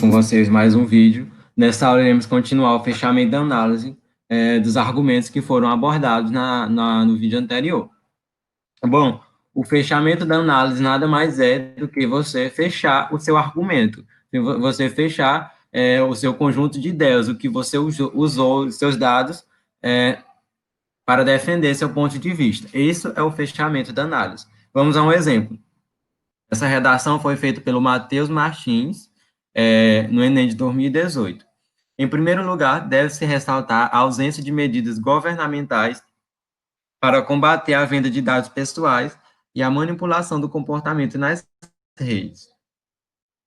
com vocês mais um vídeo. Nessa aula, iremos continuar o fechamento da análise dos argumentos que foram abordados no vídeo anterior. Bom, o fechamento da análise nada mais é do que você fechar o seu argumento, você fechar o seu conjunto de ideias, o que você usou, os seus dados, para defender seu ponto de vista. Isso é o fechamento da análise. Vamos a um exemplo. Essa redação foi feita pelo Matheus Martins, no Enem de 2018. Em primeiro lugar, deve-se ressaltar a ausência de medidas governamentais para combater a venda de dados pessoais e a manipulação do comportamento nas redes.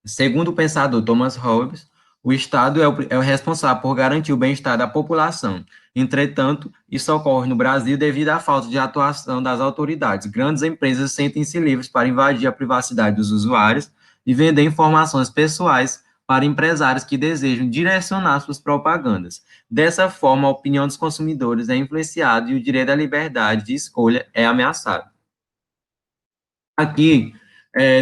Segundo o pensador Thomas Hobbes, o Estado é o responsável por garantir o bem-estar da população. Entretanto, isso ocorre no Brasil devido à falta de atuação das autoridades. Grandes empresas sentem-se livres para invadir a privacidade dos usuários e vender informações pessoais para empresários que desejam direcionar suas propagandas. Dessa forma, a opinião dos consumidores é influenciada e o direito à liberdade de escolha é ameaçado. Aqui,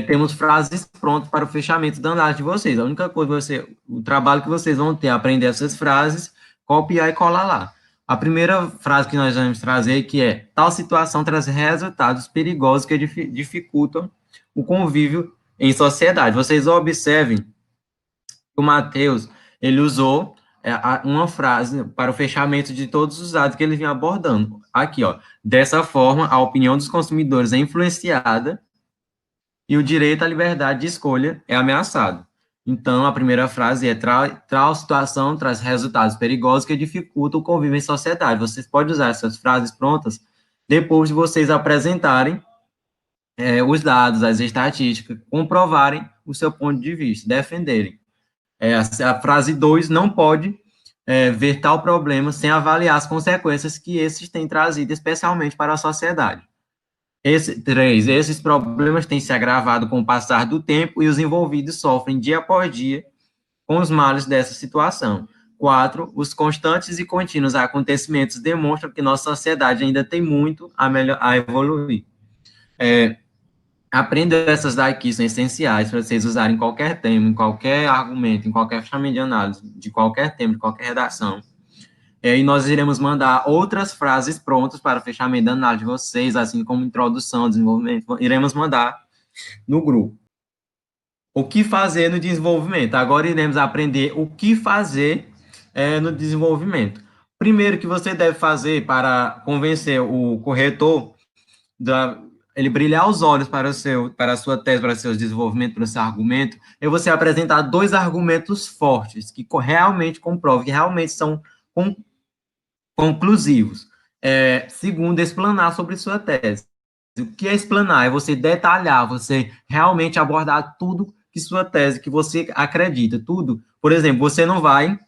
temos frases prontas para o fechamento da análise de vocês. A única coisa, o trabalho que vocês vão ter é aprender essas frases, copiar e colar lá. A primeira frase que nós vamos trazer que é: tal situação traz resultados perigosos que dificultam o convívio em sociedade. Vocês observem que o Matheus, ele usou uma frase para o fechamento de todos os dados que ele vinha abordando. Aqui, ó. Dessa forma, a opinião dos consumidores é influenciada e o direito à liberdade de escolha é ameaçado. Então, a primeira frase é: tal situação traz resultados perigosos que dificultam o convívio em sociedade. Vocês podem usar essas frases prontas depois de vocês apresentarem os dados, as estatísticas, comprovarem o seu ponto de vista, defenderem. A frase 2 não pode ver tal problema sem avaliar as consequências que esses têm trazido, especialmente para a sociedade. 3. Esses problemas têm se agravado com o passar do tempo e os envolvidos sofrem dia após dia com os males dessa situação. 4. Os constantes e contínuos acontecimentos demonstram que nossa sociedade ainda tem muito a evoluir. Aprenda essas daqui, são essenciais para vocês usarem em qualquer tema, em qualquer argumento, em qualquer fechamento de análise, de qualquer tema, de qualquer redação. E nós iremos mandar outras frases prontas para o fechamento da análise de vocês, assim como introdução, desenvolvimento, iremos mandar no grupo. O que fazer no desenvolvimento? Agora iremos aprender o que fazer no desenvolvimento. Primeiro que você deve fazer para convencer o corretor, ele brilhar os olhos para a sua tese, para o seu desenvolvimento, para o seu argumento, é você apresentar 2 argumentos fortes, que realmente comprovam, que realmente são conclusivos. Segundo, explanar sobre sua tese. O que é explanar? É você detalhar, você realmente abordar tudo que sua tese, que você acredita, tudo. Por exemplo, você não vai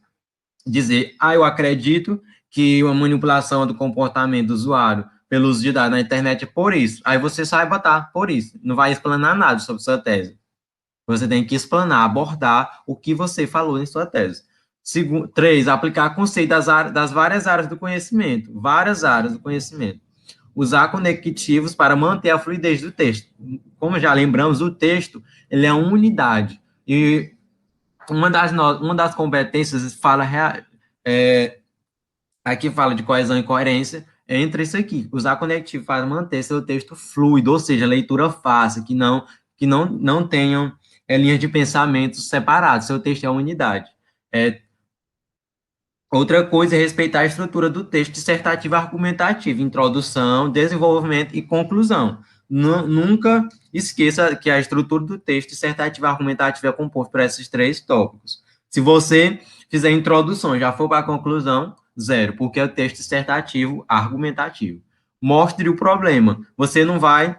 dizer: eu acredito que a manipulação do comportamento do usuário pelo uso de dados na internet é por isso. Aí você sai botar por isso. Não vai explanar nada sobre sua tese. Você tem que explanar, abordar o que você falou em sua tese. 3, aplicar conceito das várias áreas do conhecimento. Várias áreas do conhecimento. Usar conectivos para manter a fluidez do texto. Como já lembramos, o texto ele é uma unidade. E uma das competências aqui fala de coesão e coerência, entre isso aqui, usar conectivo para manter seu texto fluido, ou seja, leitura fácil, que não tenham linhas de pensamento separadas, seu texto é uma unidade. Outra coisa é respeitar a estrutura do texto dissertativo argumentativo, introdução, desenvolvimento e conclusão. Nunca esqueça que a estrutura do texto dissertativo argumentativo é composta por esses 3 tópicos. Se você fizer introdução e já for para a conclusão, 0, porque é o texto dissertativo argumentativo. Mostre o problema. Você não vai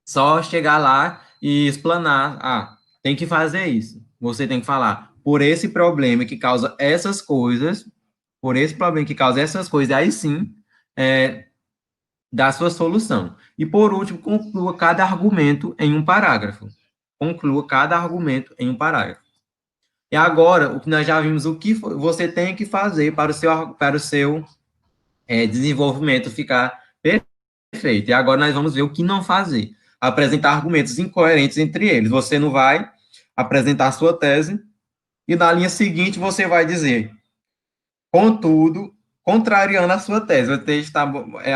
só chegar lá e explanar: tem que fazer isso. Você tem que falar: por esse problema que causa essas coisas, e aí sim, dá a sua solução. E, por último, conclua cada argumento em um parágrafo. E agora, o que nós já vimos, o que você tem que fazer para o seu desenvolvimento ficar perfeito. E agora nós vamos ver o que não fazer. Apresentar argumentos incoerentes entre eles. Você não vai apresentar a sua tese E na linha seguinte você vai dizer, contudo, contrariando a sua tese, o texto está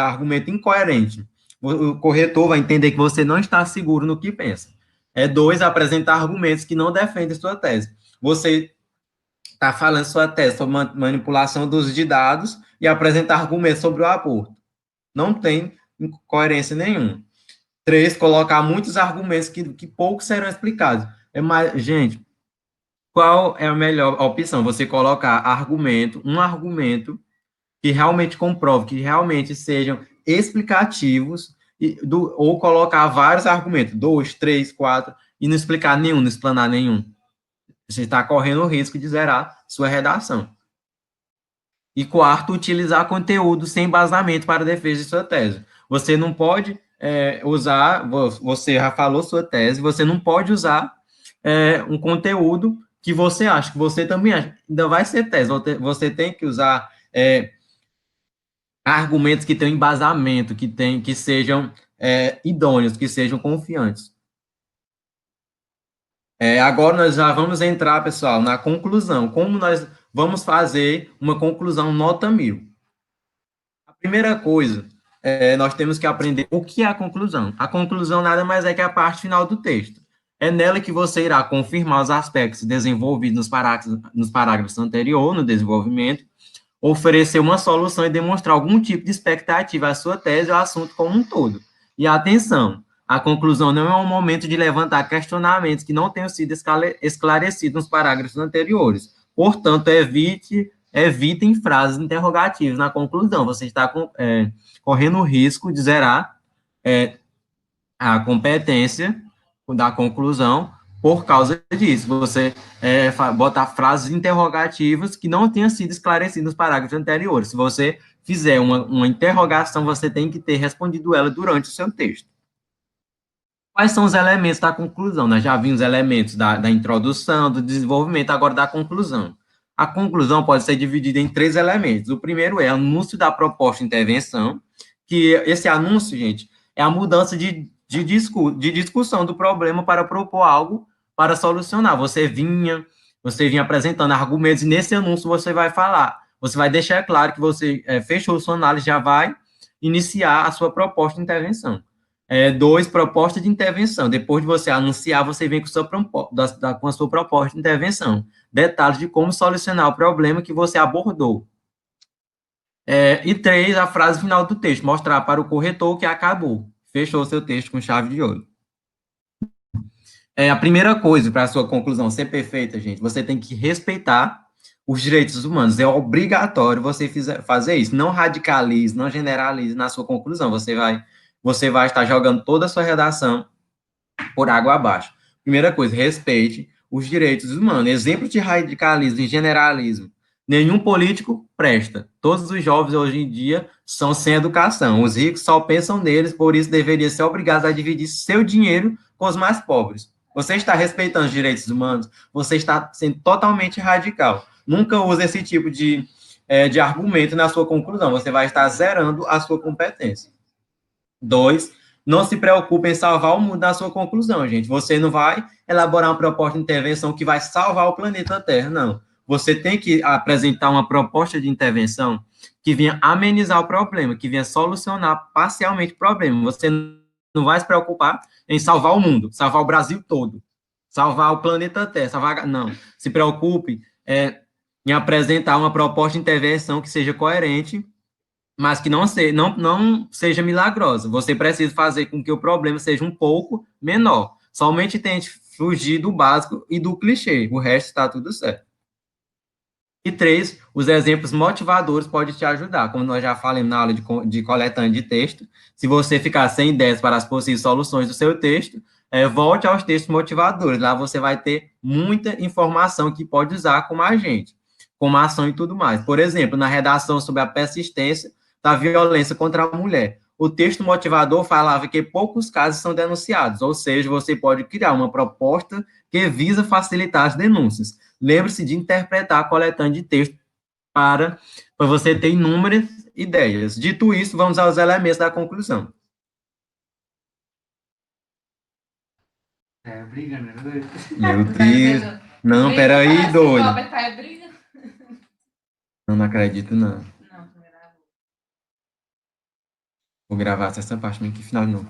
argumento incoerente. O corretor vai entender que você não está seguro no que pensa. É dois, apresentar argumentos que não defendem sua tese. Você está falando sua tese sobre manipulação do uso de dados e apresentar argumentos sobre o aborto. Não tem coerência nenhuma. Três, colocar muitos argumentos que poucos serão explicados. É mais, gente, qual é a melhor opção? Você colocar um argumento que realmente comprove, que realmente sejam explicativos, ou colocar vários argumentos, dois, três, quatro, e não explicar nenhum, não explanar nenhum. Você está correndo o risco de zerar sua redação. E quarto, utilizar conteúdo sem embasamento para a defesa de sua tese. Você não pode usar, você já falou sua tese, você não pode usar um conteúdo que você acha, que você também acha, ainda vai ser tese, você tem que usar argumentos que tenham embasamento, que sejam idôneos, que sejam confiantes. Agora nós já vamos entrar, pessoal, na conclusão. Como nós vamos fazer uma conclusão nota 1000? A primeira coisa, nós temos que aprender o que é a conclusão. A conclusão nada mais é que a parte final do texto. É nela que você irá confirmar os aspectos desenvolvidos nos parágrafos anteriores, no desenvolvimento, oferecer uma solução e demonstrar algum tipo de expectativa à sua tese ou assunto como um todo. E atenção, a conclusão não é um momento de levantar questionamentos que não tenham sido esclarecidos nos parágrafos anteriores. Portanto, evitem frases interrogativas na conclusão. Você está correndo o risco de zerar a competência da conclusão por causa disso. Você botar frases interrogativas que não tenham sido esclarecidas nos parágrafos anteriores. Se você fizer uma interrogação, você tem que ter respondido ela durante o seu texto. Quais são os elementos da conclusão? Nós já vimos os elementos da introdução, do desenvolvimento, agora da conclusão. A conclusão pode ser dividida em três elementos. O primeiro é o anúncio da proposta de intervenção, que esse anúncio, gente, é a mudança de discussão do problema para propor algo para solucionar. Você vinha apresentando argumentos e nesse anúncio você vai falar, você vai deixar claro que você fechou sua análise, já vai iniciar a sua proposta de intervenção. Dois, proposta de intervenção. Depois de você anunciar, você vem com a sua proposta de intervenção. Detalhes de como solucionar o problema que você abordou. E três, a frase final do texto. Mostrar para o corretor que acabou. Fechou seu texto com chave de ouro. A primeira coisa para a sua conclusão ser perfeita, gente, você tem que respeitar os direitos humanos. É obrigatório você fazer isso. Não radicalize, não generalize na sua conclusão. Você vai estar jogando toda a sua redação por água abaixo. Primeira coisa, respeite os direitos humanos. Exemplo de radicalismo e generalismo. Nenhum político presta. Todos os jovens hoje em dia são sem educação. Os ricos só pensam neles, por isso deveriam ser obrigados a dividir seu dinheiro com os mais pobres. Você está respeitando os direitos humanos, você está sendo totalmente radical. Nunca use esse tipo de argumento na sua conclusão. Você vai estar zerando a sua competência. Dois, não se preocupe em salvar o mundo na sua conclusão, gente. Você não vai elaborar uma proposta de intervenção que vai salvar o planeta Terra, não. Você tem que apresentar uma proposta de intervenção que venha amenizar o problema, que venha solucionar parcialmente o problema. Você não vai se preocupar em salvar o mundo, salvar o Brasil todo, salvar o planeta Terra, salvar... Não. Se preocupe em apresentar uma proposta de intervenção que seja coerente, mas que não seja milagrosa. Você precisa fazer com que o problema seja um pouco menor. Somente tente fugir do básico e do clichê. O resto está tudo certo. E três, os exemplos motivadores podem te ajudar. Como nós já falamos na aula de coletânea de texto, se você ficar sem ideias para as possíveis soluções do seu texto, volte aos textos motivadores. Lá você vai ter muita informação que pode usar como agente, como ação e tudo mais. Por exemplo, na redação sobre a persistência da violência contra a mulher, o texto motivador falava que poucos casos são denunciados, ou seja, você pode criar uma proposta que visa facilitar as denúncias. Lembre-se de interpretar a coletânea de texto para você ter inúmeras ideias. Dito isso, vamos aos elementos da conclusão. Briga, né? Meu Deus, Não, peraí, doido. Robert tá brilhando. Não acredito, não. Não, tu gravou. Vou gravar essa parte, mas que final não.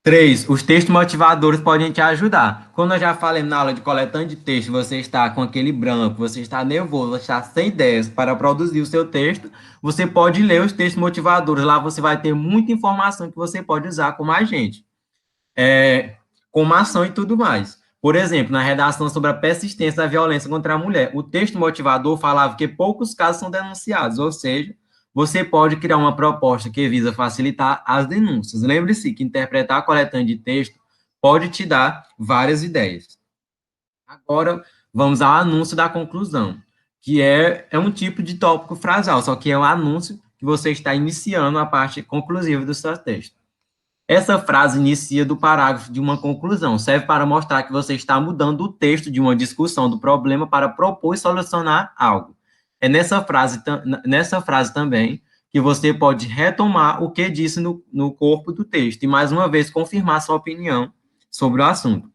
3. Os textos motivadores podem te ajudar. Como eu já falei na aula de coletânea de texto, você está com aquele branco, você está nervoso, você está sem ideias para produzir o seu texto, você pode ler os textos motivadores. Lá você vai ter muita informação que você pode usar como agente, como ação e tudo mais. Por exemplo, na redação sobre a persistência da violência contra a mulher, o texto motivador falava que poucos casos são denunciados, ou seja, você pode criar uma proposta que visa facilitar as denúncias. Lembre-se que interpretar a coletânea de texto pode te dar várias ideias. Agora, vamos ao anúncio da conclusão, que é um tipo de tópico frasal, só que é um anúncio que você está iniciando a parte conclusiva do seu texto. Essa frase inicia do parágrafo de uma conclusão, serve para mostrar que você está mudando o texto de uma discussão do problema para propor e solucionar algo. É nessa frase também que você pode retomar o que disse no corpo do texto e, mais uma vez, confirmar sua opinião sobre o assunto.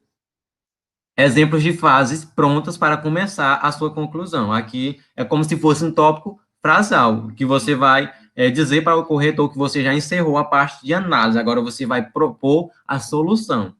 Exemplos de frases prontas para começar a sua conclusão. Aqui é como se fosse um tópico frasal, que você vai dizer para o corretor que você já encerrou a parte de análise, agora você vai propor a solução.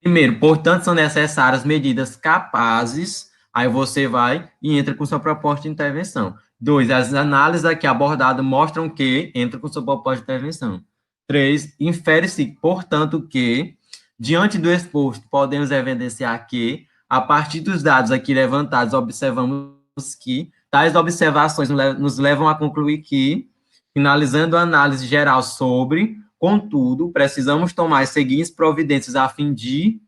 Primeiro, portanto, são necessárias medidas capazes, aí você vai e entra com sua proposta de intervenção. 2, as análises aqui abordadas mostram que entra com sua proposta de intervenção. 3, infere-se, portanto, que, diante do exposto, podemos evidenciar que, a partir dos dados aqui levantados, observamos que tais observações nos levam a concluir que, finalizando a análise geral sobre, contudo, precisamos tomar as seguintes providências a fim de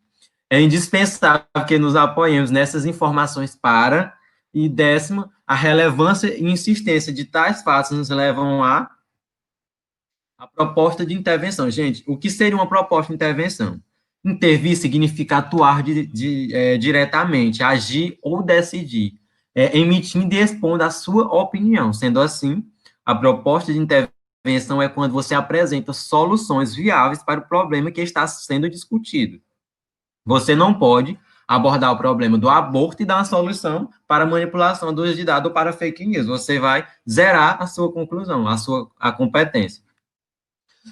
é indispensável que nos apoiemos nessas informações para, e 10ª, a relevância e insistência de tais fatos nos levam a proposta de intervenção. Gente, o que seria uma proposta de intervenção? Intervir significa atuar diretamente, agir ou decidir, emitindo e expondo a sua opinião. Sendo assim, a proposta de intervenção é quando você apresenta soluções viáveis para o problema que está sendo discutido. Você não pode abordar o problema do aborto e dar uma solução para manipulação de dados ou para fake news. Você vai zerar a sua conclusão, a competência.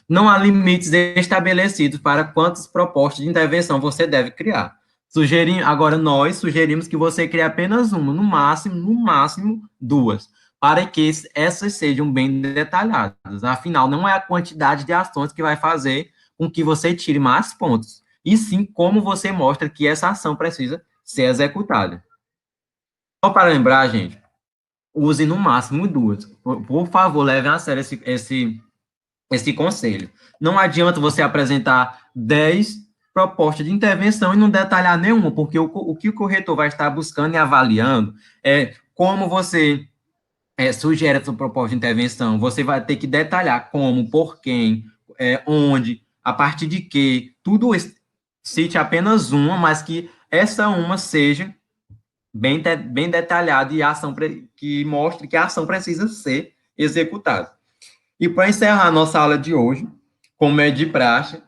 Não há limites estabelecidos para quantas propostas de intervenção você deve criar. Agora, nós sugerimos que você crie apenas uma, no máximo 2, para que essas sejam bem detalhadas. Afinal, não é a quantidade de ações que vai fazer com que você tire mais pontos, e sim como você mostra que essa ação precisa ser executada. Só para lembrar, gente, use no máximo 2. Por favor, levem a sério esse conselho. Não adianta você apresentar 10 propostas de intervenção e não detalhar nenhuma, porque o que o corretor vai estar buscando e avaliando é como você sugere a sua proposta de intervenção. Você vai ter que detalhar como, por quem, onde, a partir de que, tudo isso. Cite apenas uma, mas que essa uma seja bem detalhada e que mostre que a ação precisa ser executada. E para encerrar a nossa aula de hoje, como é de praxe,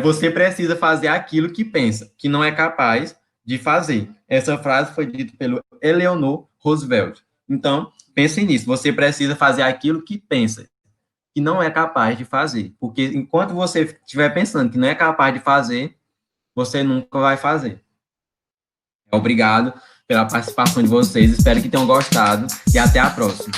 você precisa fazer aquilo que pensa, que não é capaz de fazer. Essa frase foi dita pelo Eleanor Roosevelt. Então, pense nisso, você precisa fazer aquilo que pensa, que não é capaz de fazer. Porque enquanto você estiver pensando que não é capaz de fazer, você nunca vai fazer. Obrigado pela participação de vocês, espero que tenham gostado e até a próxima.